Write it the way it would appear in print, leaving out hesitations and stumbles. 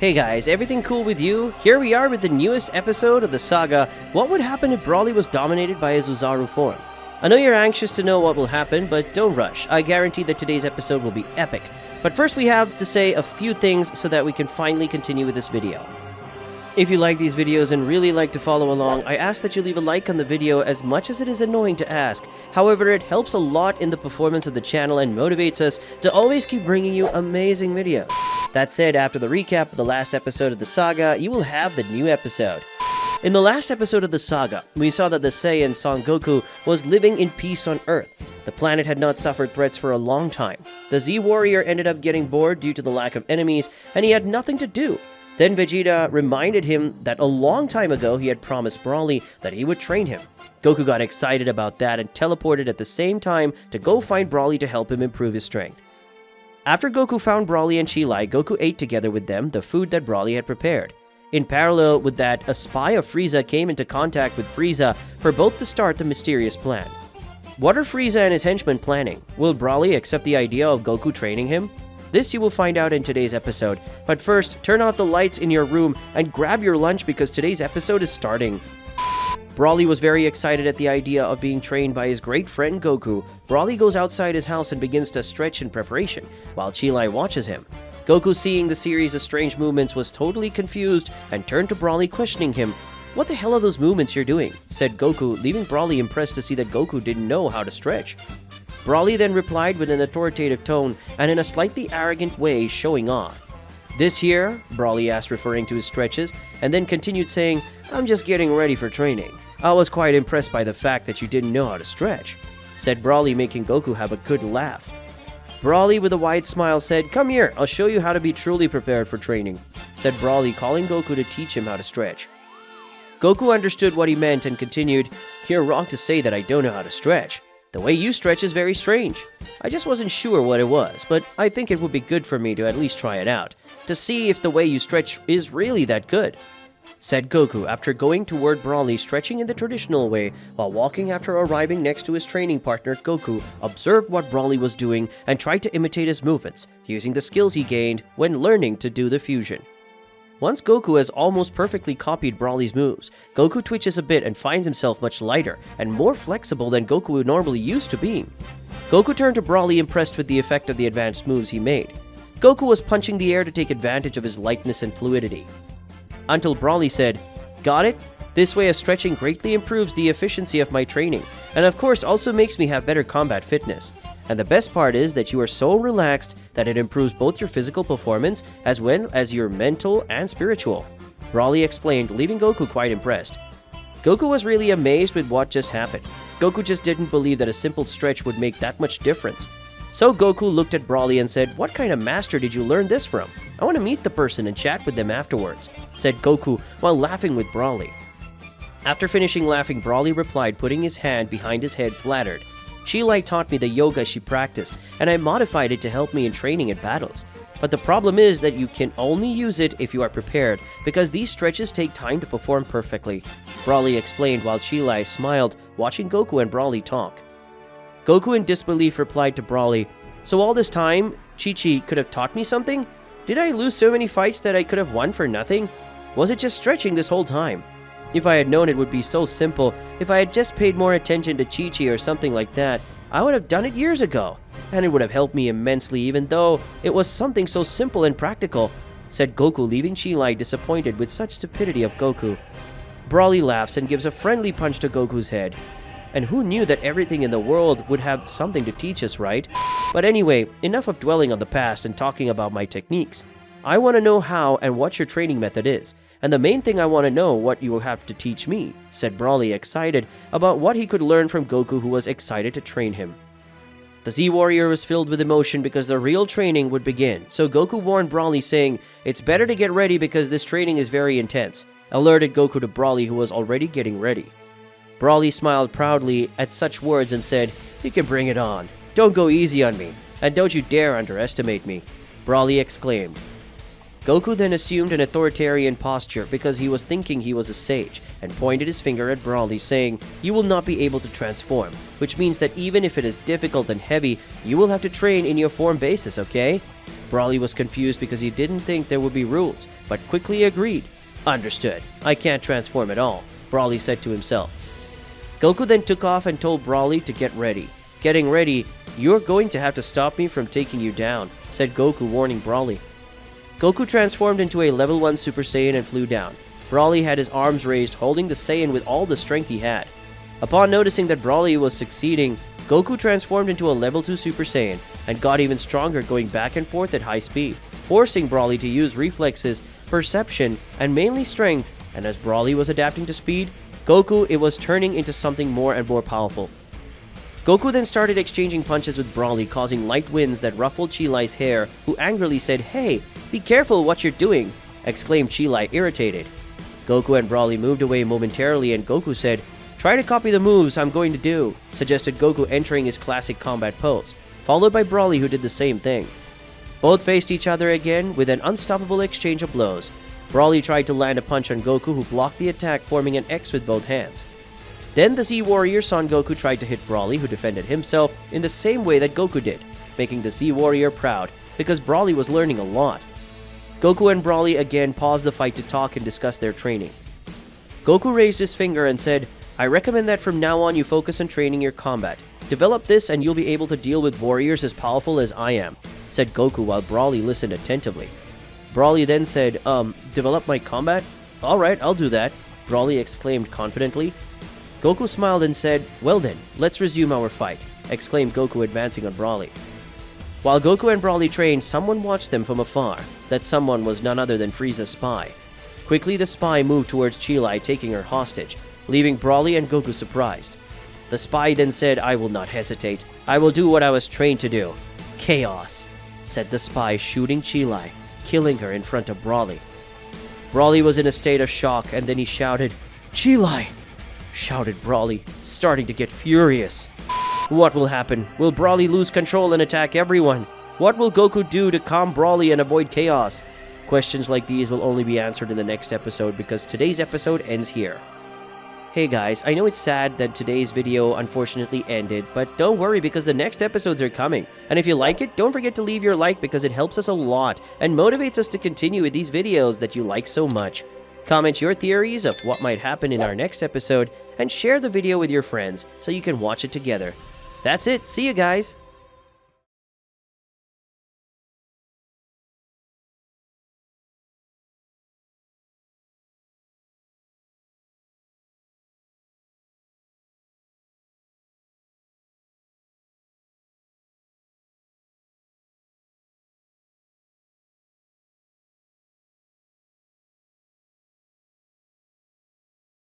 Hey guys, everything cool with you? Here we are with the newest episode of the saga, What Would Happen If Broly Was Dominated by his Oozaru form? I know you're anxious to know what will happen, but don't rush. I guarantee that today's episode will be epic. But first we have to say a few things so that we can finally continue with this video. If you like these videos and really like to follow along, I ask that you leave a like on the video as much as it is annoying to ask. However, it helps a lot in the performance of the channel and motivates us to always keep bringing you amazing videos. That said, after the recap of the last episode of the saga, you will have the new episode. In the last episode of the saga, we saw that the Saiyan Son Goku was living in peace on Earth. The planet had not suffered threats for a long time. The Z-Warrior ended up getting bored due to the lack of enemies, and he had nothing to do. Then Vegeta reminded him that a long time ago he had promised Broly that he would train him. Goku got excited about that and teleported at the same time to go find Broly to help him improve his strength. After Goku found Broly and Chi-Lai, Goku ate together with them the food that Broly had prepared. In parallel with that, a spy of Frieza came into contact with Frieza for both to start the mysterious plan. What are Frieza and his henchmen planning? Will Broly accept the idea of Goku training him? This you will find out in today's episode, but first, turn off the lights in your room and grab your lunch because today's episode is starting. Broly was very excited at the idea of being trained by his great friend Goku. Broly goes outside his house and begins to stretch in preparation, while Chi-Lai watches him. Goku, seeing the series of strange movements, was totally confused and turned to Broly questioning him. "What the hell are those movements you're doing?" said Goku, leaving Broly impressed to see that Goku didn't know how to stretch. Broly then replied with an authoritative tone and in a slightly arrogant way, showing off. "This here?" Broly asked, referring to his stretches, and then continued saying, "I'm just getting ready for training. I was quite impressed by the fact that you didn't know how to stretch," said Broly, making Goku have a good laugh. Broly, with a wide smile, said, "Come here, I'll show you how to be truly prepared for training," said Broly, calling Goku to teach him how to stretch. Goku understood what he meant and continued, "You're wrong to say that I don't know how to stretch. The way you stretch is very strange. I just wasn't sure what it was, but I think it would be good for me to at least try it out, to see if the way you stretch is really that good," said Goku after going toward Broly, stretching in the traditional way. While walking after arriving next to his training partner, Goku observed what Broly was doing and tried to imitate his movements, using the skills he gained when learning to do the fusion. Once Goku has almost perfectly copied Broly's moves, Goku twitches a bit and finds himself much lighter and more flexible than Goku normally used to being. Goku turned to Broly, impressed with the effect of the advanced moves he made. Goku was punching the air to take advantage of his lightness and fluidity, until Broly said, "Got it? This way of stretching greatly improves the efficiency of my training, and of course also makes me have better combat fitness. And the best part is that you are so relaxed that it improves both your physical performance as well as your mental and spiritual," Broly explained, leaving Goku quite impressed. Goku was really amazed with what just happened. Goku just didn't believe that a simple stretch would make that much difference. So Goku looked at Broly and said, "What kind of master did you learn this from? I want to meet the person and chat with them afterwards," said Goku while laughing with Broly. After finishing laughing, Broly replied, putting his hand behind his head, flattered, "Chi-Lai taught me the yoga she practiced, and I modified it to help me in training and battles. But the problem is that you can only use it if you are prepared, because these stretches take time to perform perfectly," Broly explained while Chi-Lai smiled, watching Goku and Broly talk. Goku in disbelief replied to Broly, "So all this time, Chi-Chi could have taught me something? Did I lose so many fights that I could have won for nothing? Was it just stretching this whole time? If I had known it would be so simple, if I had just paid more attention to Chi-Chi or something like that, I would have done it years ago, and it would have helped me immensely even though it was something so simple and practical," said Goku, leaving Chi-Lai disappointed with such stupidity of Goku. Broly laughs and gives a friendly punch to Goku's head. And who knew that everything in the world would have something to teach us, right? But anyway, enough of dwelling on the past and talking about my techniques. I want to know how and what your training method is. And the main thing I want to know what you will have to teach me," said Broly, excited about what he could learn from Goku, who was excited to train him. The Z-Warrior was filled with emotion because the real training would begin, so Goku warned Broly, saying, "It's better to get ready because this training is very intense," alerted Goku to Broly, who was already getting ready. Broly smiled proudly at such words and said, "You can bring it on. Don't go easy on me, and don't you dare underestimate me," Broly exclaimed. Goku then assumed an authoritarian posture because he was thinking he was a sage and pointed his finger at Broly saying, "You will not be able to transform," which means that even if it is difficult and heavy, you will have to train in your form basis, okay? Broly was confused because he didn't think there would be rules, but quickly agreed. "Understood. I can't transform at all," Broly said to himself. Goku then took off and told Broly to get ready. Getting ready, "You're going to have to stop me from taking you down," said Goku, warning Broly. Goku transformed into a level 1 Super Saiyan and flew down. Broly had his arms raised, holding the Saiyan with all the strength he had. Upon noticing that Broly was succeeding, Goku transformed into a level 2 Super Saiyan and got even stronger, going back and forth at high speed, forcing Broly to use reflexes, perception, and mainly strength, and as Broly was adapting to speed, Goku was turning into something more and more powerful. Goku then started exchanging punches with Broly, causing light winds that ruffled Chi-Lai's hair, who angrily said, "Hey, be careful what you're doing," exclaimed Chi-Lai, irritated. Goku and Broly moved away momentarily and Goku said, "Try to copy the moves I'm going to do," suggested Goku, entering his classic combat pose, followed by Broly, who did the same thing. Both faced each other again with an unstoppable exchange of blows. Broly tried to land a punch on Goku, who blocked the attack, forming an X with both hands. Then the Z Warrior Son Goku tried to hit Broly, who defended himself in the same way that Goku did, making the Z Warrior proud because Broly was learning a lot. Goku and Broly again paused the fight to talk and discuss their training. Goku raised his finger and said, "I recommend that from now on you focus on training your combat. Develop this and you'll be able to deal with warriors as powerful as I am," said Goku while Broly listened attentively. Broly then said, "Develop my combat? Alright, I'll do that," Broly exclaimed confidently. Goku smiled and said, "Well then, let's resume our fight," exclaimed Goku, advancing on Broly. While Goku and Broly trained, someone watched them from afar. That someone was none other than Frieza's spy. Quickly the spy moved towards Chi-Lai, taking her hostage, leaving Broly and Goku surprised. The spy then said, "I will not hesitate. I will do what I was trained to do." "Chaos," said the spy, shooting Chi-Lai, killing her in front of Broly. Broly was in a state of shock and then he shouted, "Chi-Lai!" shouted Broly, starting to get furious. What will happen? Will Broly lose control and attack everyone? What will Goku do to calm Broly and avoid chaos? Questions like these will only be answered in the next episode because today's episode ends here. Hey guys, I know it's sad that today's video unfortunately ended, but don't worry because the next episodes are coming. And if you like it, don't forget to leave your like because it helps us a lot and motivates us to continue with these videos that you like so much. Comment your theories of what might happen in our next episode and share the video with your friends so you can watch it together. That's it. See you guys.